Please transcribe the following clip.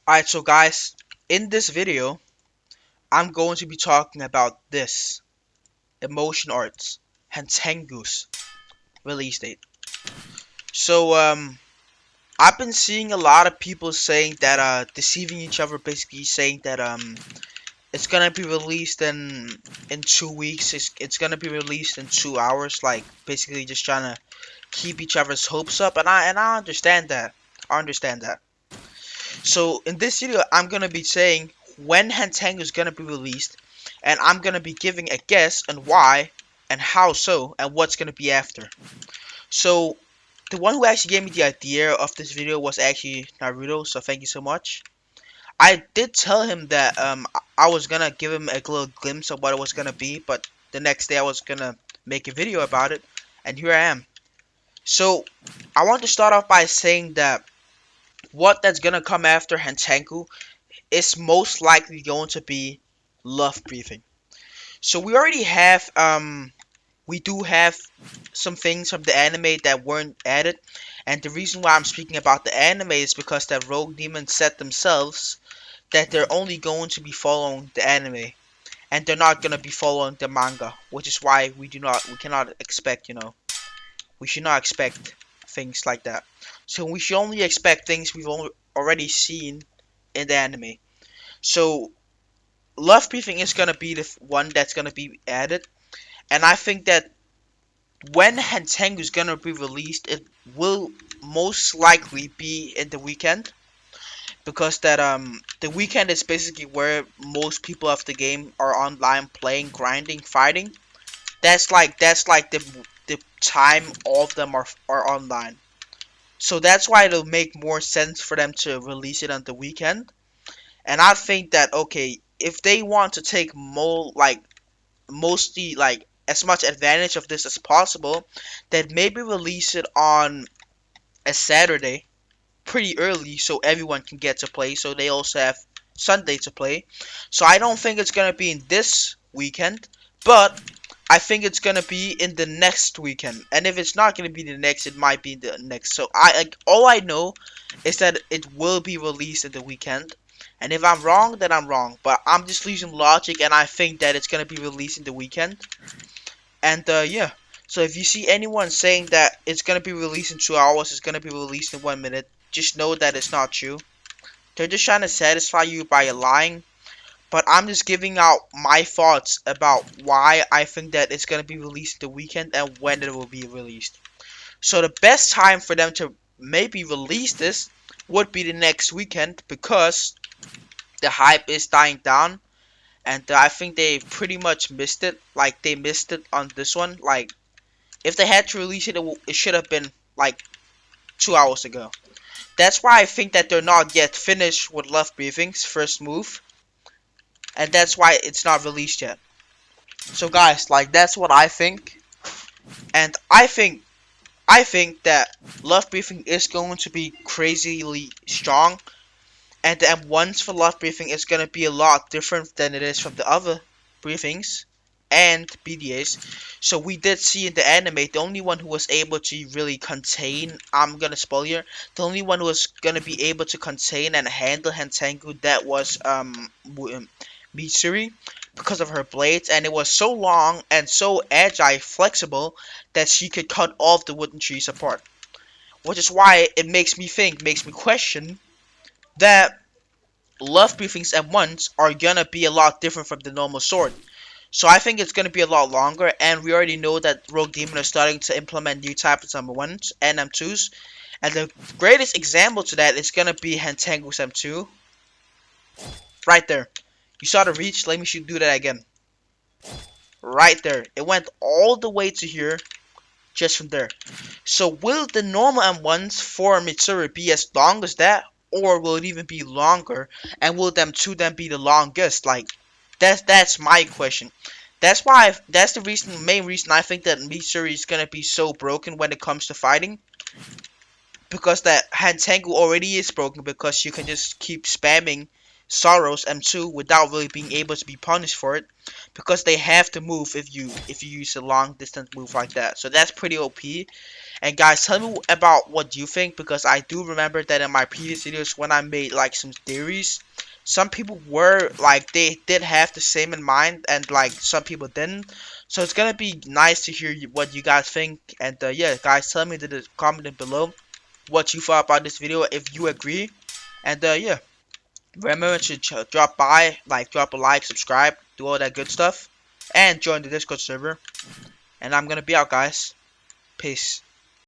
Alright, so guys, in this video, I'm going to be talking about this emotion arts, Hantengu's release date. So, I've been seeing a lot of people saying that, deceiving each other, basically saying that, it's gonna be released in 2 weeks. It's gonna be released in 2 hours. Like basically just trying to keep each other's hopes up, and I understand that. I understand that. So in this video, I'm gonna be saying when Hantengu is gonna be released, and I'm gonna be giving a guess and why, and how so, and what's gonna be after. So the one who actually gave me the idea of this video was actually Naruto. So thank you so much. I did tell him that I was gonna give him a little glimpse of what it was gonna be, but the next day I was gonna make a video about it, and here I am. So I want to start off by saying that what that's gonna come after Hantengu is most likely going to be love briefing. So we do have some things from the anime that weren't added, and the reason why I'm speaking about the anime is because that Rogue Demon said themselves that they're only going to be following the anime and they're not going to be following the manga, which is why we cannot expect, we should not expect things like that. So we should only expect things we've already seen in the anime. So love briefing is gonna be the one that's gonna be added, and I think that when Hantengu is gonna be released, it will most likely be in the weekend because that the weekend is basically where most people of the game are online playing, grinding, fighting. That's like the time all of them are online. So that's why it'll make more sense for them to release it on the weekend. And I think that okay, if they want to take more like mostly like as much advantage of this as possible, then maybe release it on a Saturday pretty early so everyone can get to play so they also have Sunday to play. So I don't think it's gonna be in this weekend, but I think it's gonna be in the next weekend. And if it's not gonna be the next, it might be the next. So all I know is that it will be released in the weekend. And if I'm wrong, then I'm wrong. But I'm just using logic, and I think that it's gonna be released in the weekend. And yeah. So if you see anyone saying that it's gonna be released in 2 hours, it's gonna be released in 1 minute, just know that it's not true. They're just trying to satisfy you by lying. But I'm just giving out my thoughts about why I think that it's gonna be released the weekend and when it will be released. So the best time for them to maybe release this would be the next weekend because the hype is dying down, and I think they pretty much missed it. Like they missed it on this one. Like if they had to release it, it should have been like 2 hours ago. That's why I think that they're not yet finished with Love Briefing's first move, and that's why it's not released yet. So guys, like that's what I think, and I think that Love Briefing is going to be crazily strong, and the M1s for Love Briefing is going to be a lot different than it is from the other briefings and BDAs. So we did see in the anime, the only one who was able to really contain, I'm gonna spoil here, the only one who was gonna be able to contain and handle Hantengu, that was MITSURI, because of her blades, and it was so long and so agile, flexible, that she could cut all of the wooden trees apart. Which is why it makes me question that love briefings at once are gonna be a lot different from the normal sword. So I think it's gonna be a lot longer, and we already know that Rogue Demon are starting to implement new types of M1s and M2s, and the greatest example to that is gonna be Hantengu's M2, right there. You saw the reach, let me do that again. Right there. It went all the way to here, just from there. So will the normal M1s for MITSURI be as long as that? Or will it even be longer? And will them two then be the longest? Like, that's my question. That's the main reason I think that MITSURI is gonna be so broken when it comes to fighting. Because that Hantengu already is broken because you can just keep spamming Soros M2 without really being able to be punished for it, because they have to move if you use a long distance move like that. So that's pretty OP. And guys, tell me about what you think, because I do remember that in my previous videos when I made like some theories, some people were like they did have the same in mind, and like some people didn't. So it's gonna be nice to hear what you guys think. And yeah, guys, tell me in the comment below what you thought about this video, if you agree. And yeah, remember to drop by, like drop a like, subscribe, do all that good stuff, and join the Discord server. And I'm gonna be out, guys. Peace.